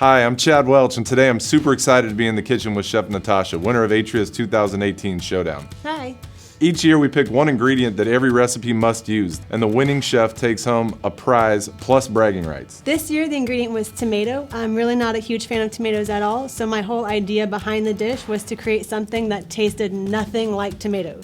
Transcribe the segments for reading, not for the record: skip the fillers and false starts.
Hi, I'm Chad Welch, and today I'm super excited to be in the kitchen with Chef Natasha, winner of Atria's 2018 Showdown. Hi. Each year we pick one ingredient that every recipe must use, and the winning chef takes home a prize plus bragging rights. This year the ingredient was tomato. I'm really not a huge fan of tomatoes at all, so my whole idea behind the dish was to create something that tasted nothing like tomatoes.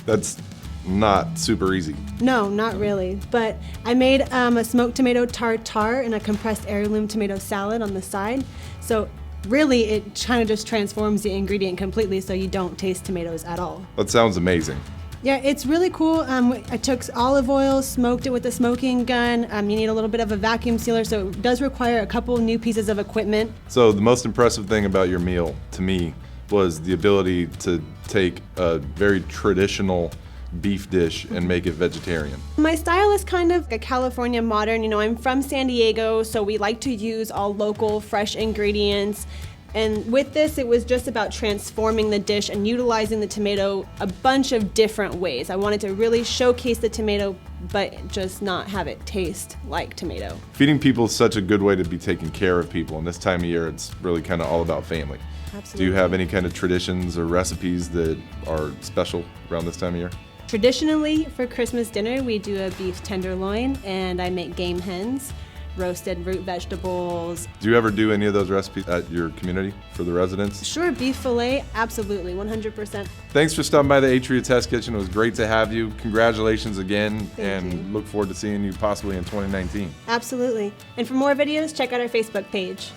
That's not super easy. No, not really. But I made a smoked tomato tartare and a compressed heirloom tomato salad on the side. So really it kind of just transforms the ingredient completely so you don't taste tomatoes at all. That sounds amazing. Yeah, it's really cool. I took olive oil, smoked it with a smoking gun. You need a little bit of a vacuum sealer, so it does require a couple new pieces of equipment. So the most impressive thing about your meal, to me, was the ability to take a very traditional beef dish and make it vegetarian. My style is kind of a California modern. You know, I'm from San Diego, so we like to use all local, fresh ingredients. And with this, it was just about transforming the dish and utilizing the tomato a bunch of different ways. I wanted to really showcase the tomato, but just not have it taste like tomato. Feeding people is such a good way to be taking care of people, and this time of year it's really kind of all about family. Absolutely. Do you have any kind of traditions or recipes that are special around this time of year? Traditionally, for Christmas dinner, we do a beef tenderloin, and I make game hens, roasted root vegetables. Do you ever do any of those recipes at your community for the residents? Sure, beef fillet, absolutely, 100%. Thanks for stopping by the Atria Test Kitchen. It was great to have you. Congratulations again, Thank you. Look forward to seeing you possibly in 2019. Absolutely. And for more videos, check out our Facebook page.